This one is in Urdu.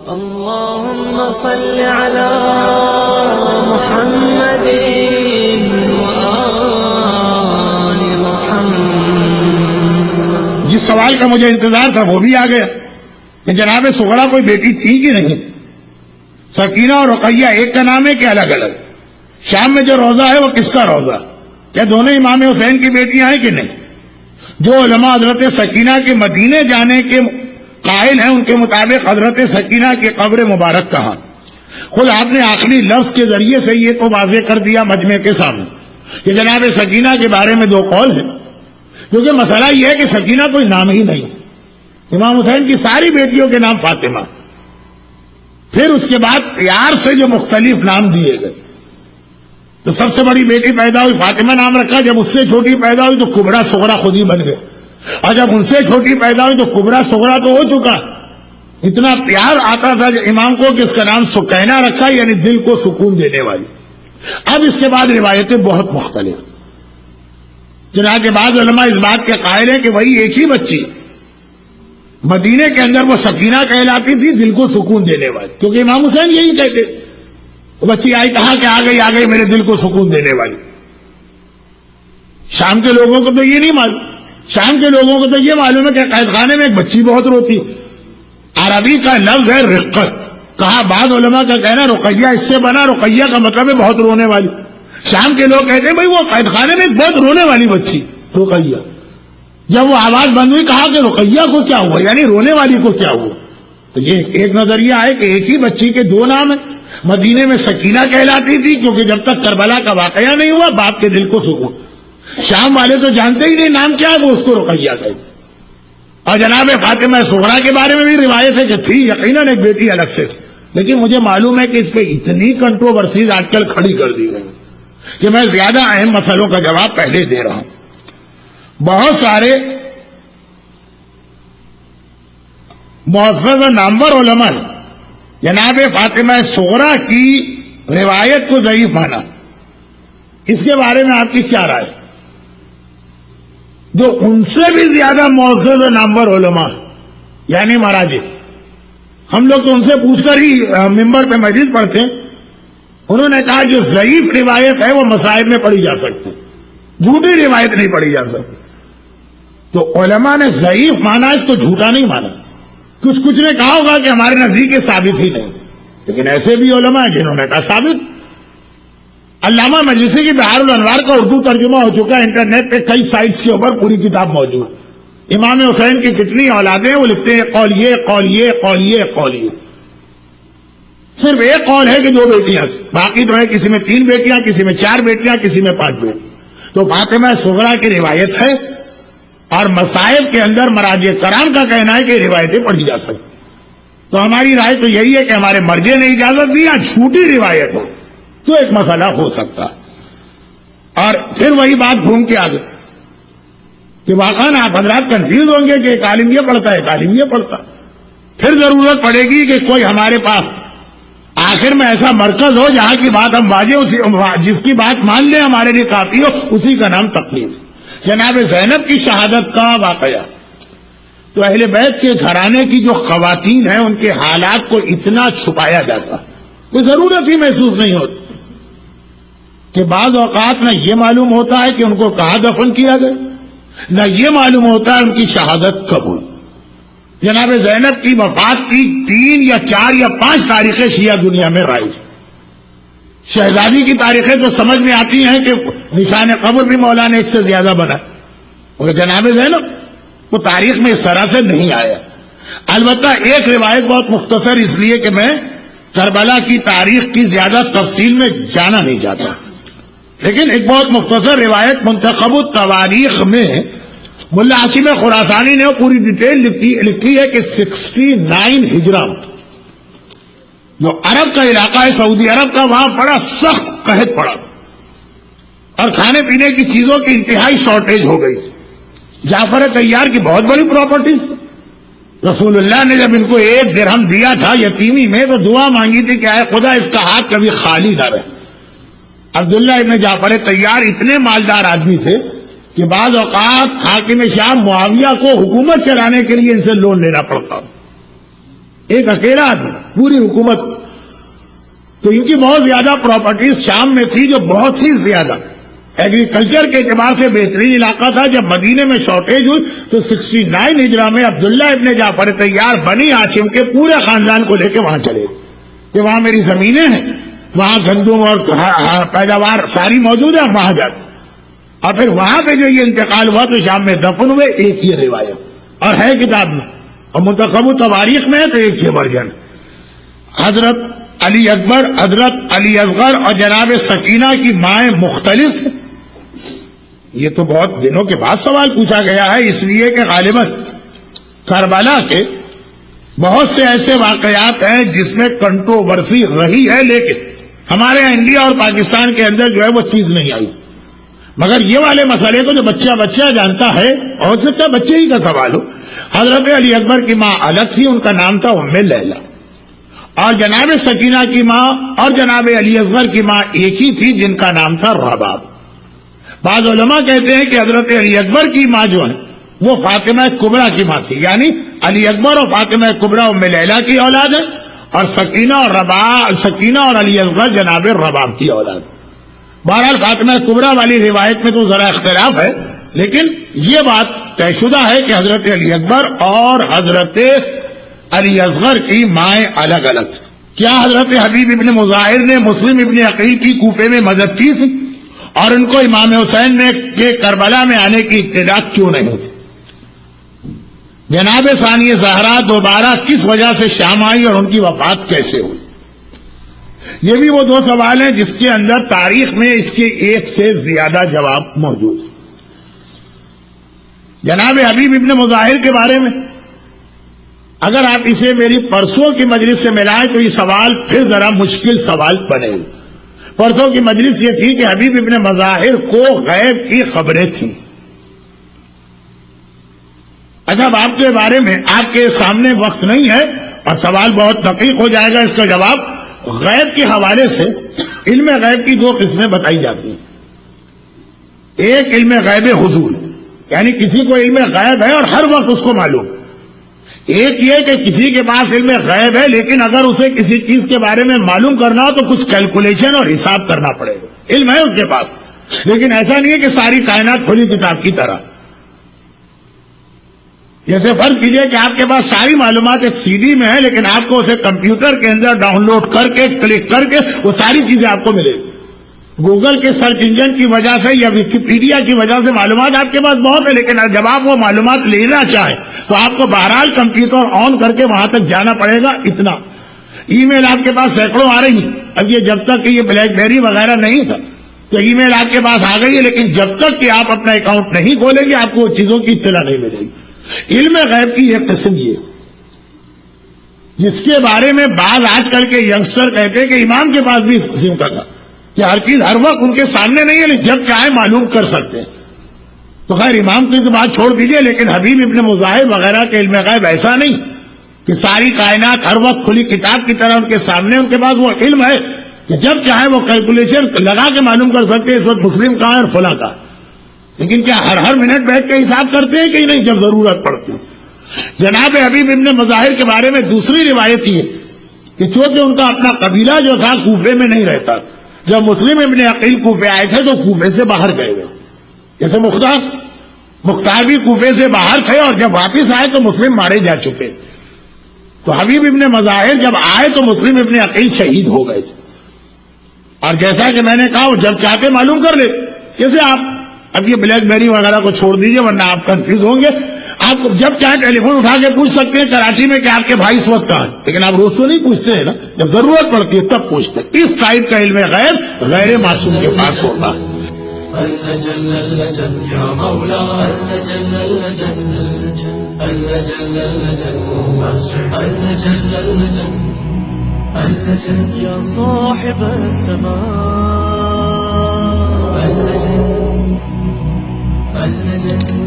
اللهم صل على محمد وآل محمد. جس سوال کا مجھے انتظار تھا وہ بھی آ گیا کہ جناب صغرا کوئی بیٹی تھی کہ نہیں. سکینہ اور رقیہ ایک کا نام ہے کہ الگ الگ؟ شام میں جو روزہ ہے وہ کس کا روزہ؟ کیا دونوں امام حسین کی بیٹیاں ہیں کہ نہیں؟ جو علماء حضرت سکینہ کے مدینے جانے کے قائل ہیں ان کے مطابق حضرت سکینہ کی قبر مبارک کہاں؟ خود آپ نے آخری لفظ کے ذریعے سے یہ تو واضح کر دیا مجمع کے سامنے کہ جناب سکینہ کے بارے میں دو قول ہیں. کیونکہ مسئلہ یہ ہے کہ سکینہ کوئی نام ہی نہیں. امام حسین کی ساری بیٹیوں کے نام فاطمہ، پھر اس کے بعد پیار سے جو مختلف نام دیے گئے. تو سب سے بڑی بیٹی پیدا ہوئی فاطمہ نام رکھا، جب اس سے چھوٹی پیدا ہوئی تو کبرا صغرا خود ہی بن گئے، اور جب ان سے چھوٹی پیدا ہوئی تو کبرا صغرا تو ہو چکا. اتنا پیار آتا تھا کہ امام کو کہ اس کا نام سکینہ رکھا، یعنی دل کو سکون دینے والی. اب اس کے بعد روایتیں بہت مختلف. چنانچہ بعض علماء اس بات کے قائل ہیں کہ وہی ایک ہی بچی مدینے کے اندر وہ سکینہ کہلاتی تھی، دل کو سکون دینے والی. کیونکہ امام حسین یہی کہتے بچی آئی کہا کہ آ گئی میرے دل کو سکون دینے والی. شام کے لوگوں کو تو یہ نہیں معلوم. شام کے لوگوں کو تو یہ معلوم ہے کہ قید خانے میں ایک بچی بہت روتی. عربی کا لفظ ہے رقت. کہا بعض علماء کا کہنا رقیہ اس سے بنا، رقیہ کا مطلب ہے بہت رونے والی. شام کے لوگ کہتے ہیں بھائی وہ قید خانے میں ایک بہت رونے والی بچی رقیہ. جب وہ آواز بند ہوئی کہا کہ رقیہ کو کیا ہوا، یعنی رونے والی کو کیا ہوا. تو یہ ایک نظریہ ہے کہ ایک ہی بچی کے دو نام ہیں. مدینے میں سکینہ کہلاتی تھی کیونکہ جب تک کربلا کا واقعہ نہیں ہوا باپ کے دل کو سکون. شام والے تو جانتے ہی نہیں نام کیا ہے، وہ اس کو رقیہ کہتے. اور جناب فاطمہ صغرا کے بارے میں بھی روایت ہے کہ تھی یقیناً ایک بیٹی الگ سے تھی. لیکن مجھے معلوم ہے کہ اس پہ اتنی کنٹروورسیز آج کل کھڑی کر دی گئی کہ میں زیادہ اہم مسئلوں کا جواب پہلے دے رہا ہوں. بہت سارے معزز و نامور علماء جناب فاطمہ صغرا کی روایت کو ضعیف مانا. اس کے بارے میں آپ کی کیا رائے؟ جو ان سے بھی زیادہ معزز و نامور علماء یعنی مراجع، ہم لوگ تو ان سے پوچھ کر ہی ممبر پہ مجلس پڑھتے ہیں، انہوں نے کہا جو ضعیف روایت ہے وہ مصائب میں پڑھی جا سکتی، جھوٹی روایت نہیں پڑھی جا سکتی. تو علماء نے ضعیف مانا، اس کو جھوٹا نہیں مانا. کچھ نے کہا ہوگا کہ ہمارے نزدیک ثابت ہی نہیں، لیکن ایسے بھی علماء ہیں جنہوں نے کہا ثابت. علامہ مجلسی کی بہار الانوار کا اردو ترجمہ ہو چکا ہے، انٹرنیٹ پہ کئی سائٹس کے اوپر پوری کتاب موجود. امام حسین کی کتنی اولادیں ہیں وہ لکھتے ہیں قول یہ قول یہ قول یہ قول یہ. صرف ایک قول ہے کہ دو بیٹیاں، باقی تو ہے کسی میں 3 بیٹیاں، کسی میں 4 بیٹیاں، کسی میں 5 بیٹیاں. تو فاطمہ صغرا کی روایت ہے، اور مصائب کے اندر مراجع کرام کا کہنا ہے کہ روایتیں پڑھی جا سکتی. تو ہماری رائے تو یہی ہے کہ ہمارے مرجع نے اجازت دی، یا جھوٹی روایت ہو تو ایک مسئلہ ہو سکتا. اور پھر وہی بات گھوم کے آگے کہ واقعاً آپ حضرات کنفیوز ہوں گے کہ ایک عالم یہ پڑھتا ہے ایک عالم یہ پڑھتا. پھر ضرورت پڑے گی کہ کوئی ہمارے پاس آخر میں ایسا مرکز ہو جہاں کی بات ہم واضح، جس کی بات مان لیں ہمارے لیے کافی ہو، اسی کا نام تقلید. جناب زینب کی شہادت کا واقعہ تو اہل بیت کے گھرانے کی جو خواتین ہیں ان کے حالات کو اتنا چھپایا جاتا، کوئی ضرورت ہی محسوس نہیں ہوتی. کہ بعض اوقات نہ یہ معلوم ہوتا ہے کہ ان کو کہاں دفن کیا گیا، نہ یہ معلوم ہوتا ہے ان کی شہادت کب ہوئی. جناب زینب کی وفات کی 3 یا 4 یا 5 تاریخیں شیعہ دنیا میں رائج. شہزادی کی تاریخیں تو سمجھ میں آتی ہیں کہ نشان قبر بھی مولانا 1 سے زیادہ بنا، مگر جناب زینب وہ تاریخ میں اس طرح سے نہیں آیا. البتہ ایک روایت بہت مختصر اس لیے کہ میں کربلا کی تاریخ کی زیادہ تفصیل میں جانا نہیں چاہتا، لیکن ایک بہت مختصر روایت منتخب التواریخ میں ملا عاصم خراسانی نے پوری ڈیٹیل لکھی ہے کہ 69 ہجرہ جو عرب کا علاقہ ہے سعودی عرب کا، وہاں بڑا سخت قحط پڑا اور کھانے پینے کی چیزوں کی انتہائی شارٹیج ہو گئی. جعفر طیار کی بہت بڑی پراپرٹیز، رسول اللہ نے جب ان کو 1 درہم دیا تھا یتیمی میں تو دعا مانگی تھی کہ اے خدا اس کا ہاتھ کبھی خالی نہ رہے. عبداللہ ابن جعفر طیار اتنے مالدار آدمی تھے کہ بعض اوقات حاکم شام معاویہ کو حکومت چلانے کے لیے ان سے لون لینا پڑتا. ایک اکیلا آدمی پوری حکومت. تو ان کی بہت زیادہ پراپرٹیز شام میں تھی جو بہت ہی زیادہ ایگریکلچر کے اعتبار سے بہترین علاقہ تھا. جب مدینے میں شارٹیج ہوئی تو 69 ہجرہ میں عبداللہ ابن جعفر طیار بنی ہاشم کے پورے خاندان کو لے کے وہاں چلے کہ وہاں میری زمینیں ہیں, وہاں گندم اور پیداوار ساری موجود ہے, وہاں جاتے. اور پھر وہاں پہ جو یہ انتقال ہوا تو شام میں دفن ہوئے. ایک یہ روایت اور ہے کتاب میں اور منتخب تواریخ میں ہے تو ایک یہ ورژن. حضرت علی اکبر, حضرت علی اصغر اور جناب سکینہ کی مائیں مختلف. یہ تو بہت دنوں کے بعد سوال پوچھا گیا ہے, اس لیے کہ غالباً کربلا کے بہت سے ایسے واقعات ہیں جس میں کنٹروورسی رہی ہے, لیکن ہمارے یہاں انڈیا اور پاکستان کے اندر جو ہے وہ چیز نہیں آئی. مگر یہ والے مسئلے کو جو بچہ جانتا ہے, اور ہو سکتا ہے بچے ہی کا سوال ہو. حضرت علی اکبر کی ماں الگ تھی, ان کا نام تھا ام لیلا, اور جناب سکینہ کی ماں اور جناب علی اصغر کی ماں ایک ہی تھی جن کا نام تھا رباب. بعض علماء کہتے ہیں کہ حضرت علی اکبر کی ماں جو ہے وہ فاطمہ کبریٰ کی ماں تھی, یعنی علی اکبر اور فاطمہ کبریٰ ام لیلا کی اولاد ہے, اور سکینہ اور علی اصغر جناب رباب کی اولاد. بہرحال فاطمہ کبریٰ والی روایت میں تو ذرا اختلاف ہے, لیکن یہ بات طے شدہ ہے کہ حضرت علی اکبر اور حضرت علی اصغر کی مائیں الگ الگ تھیں. کیا حضرت حبیب ابن مظاہر نے مسلم ابن عقیل کی کوفے میں مدد کی تھی, اور ان کو امام حسین نے کہ کربلا میں آنے کی ابتدا کیوں نہیں تھی؟ جناب ثانی زہرا دوبارہ کس وجہ سے شام آئی اور ان کی وفات کیسے ہوئی؟ یہ بھی وہ دو سوال ہیں جس کے اندر تاریخ میں اس کے ایک سے زیادہ جواب موجود ہیں. جناب حبیب ابن مظاہر کے بارے میں اگر آپ اسے میری پرسوں کی مجلس سے ملائیں تو یہ سوال پھر ذرا مشکل سوال بنے گا. پرسوں کی مجلس یہ تھی کہ حبیب ابن مظاہر کو غیب کی خبریں تھیں. اچھا, آپ کے بارے میں آپ کے سامنے وقت نہیں ہے اور سوال بہت دقیق ہو جائے گا اس کا جواب. غیب کے حوالے سے علم غیب کی دو قسمیں بتائی جاتی ہیں. ایک علم غیب حضور, یعنی کسی کو علم غیب ہے اور ہر وقت اس کو معلوم. ایک یہ کہ کسی کے پاس علم غیب ہے لیکن اگر اسے کسی چیز کے بارے میں معلوم کرنا ہو تو کچھ کیلکولیشن اور حساب کرنا پڑے گا. علم ہے اس کے پاس, لیکن ایسا نہیں ہے کہ ساری کائنات کھلی کتاب کی طرح. جیسے فرض کیجئے کہ آپ کے پاس ساری معلومات ایک سی ڈی میں ہے, لیکن آپ کو اسے کمپیوٹر کے اندر ڈاؤن لوڈ کر کے کلک کر کے وہ ساری چیزیں آپ کو ملے گی. گوگل کے سرچ انجن کی وجہ سے یا ویکیپیڈیا کی وجہ سے معلومات آپ کے پاس بہت ہے, لیکن جب آپ وہ معلومات لینا چاہیں تو آپ کو بہرحال کمپیوٹر آن کر کے وہاں تک جانا پڑے گا. اتنا ای میل آپ کے پاس سینکڑوں آ رہی ہیں. اب یہ جب تک کہ یہ بلیک بیری وغیرہ نہیں تھا تو ای میل آپ کے پاس آ گئی ہے, لیکن جب تک کہ آپ اپنا اکاؤنٹ نہیں کھولیں گے آپ کو چیزوں کی اطلاع نہیں ملے گی. علم غیب کی ایک قسم یہ جس کے بارے میں بعض آج کل کے ینگسٹر کہتے ہیں کہ امام کے پاس بھی اس قسم کا تھا کہ ہر چیز ہر وقت ان کے سامنے نہیں ہے, لیکن جب چاہے معلوم کر سکتے ہیں. تو خیر امام کی بات چھوڑ دیجئے, لیکن حبیب ابن مظاہر وغیرہ کے علم غیب ایسا نہیں کہ ساری کائنات ہر وقت کھلی کتاب کی طرح ان کے سامنے. ان کے پاس وہ علم ہے کہ جب چاہے وہ کیلکولیشن لگا کے معلوم کر سکتے ہیں اس وقت مسلم کہاں ہے اور فلاں کہاں. لیکن کیا ہر منٹ بیٹھ کے حساب کرتے ہیں کہ نہیں جب ضرورت پڑتی. جناب حبیب ابن مظاہر کے بارے میں دوسری روایت یہ کہ چونکہ ان کا اپنا قبیلہ جو تھا کوفے میں نہیں رہتا, جب مسلم ابن عقیل کوفے آئے تھے تو کوفے سے باہر گئے ہوئے. جیسے مختار بھی کوفے سے باہر تھے اور جب واپس آئے تو مسلم مارے جا چکے. تو حبیب ابن مظاہر جب آئے تو مسلم ابن عقیل شہید ہو گئے تھے. اور جیسا کہ میں نے کہا وہ جب چاہتے معلوم کر لے. جیسے آپ اب یہ بلیک بیری وغیرہ کو چھوڑ دیجئے ورنہ آپ کنفیوز ہوں گے. آپ جب چاہے ٹیلی فون اٹھا کے پوچھ سکتے ہیں کراچی میں کہ آپ کے بھائی اس وقت کہاں ہیں, لیکن آپ روز تو نہیں پوچھتے ہیں نا, جب ضرورت پڑتی ہے تب پوچھتے ہیں. اس ٹائپ کا علم غیب غیر معصوم کے پاس ہوتا ہے. يا صاحب السماء النجم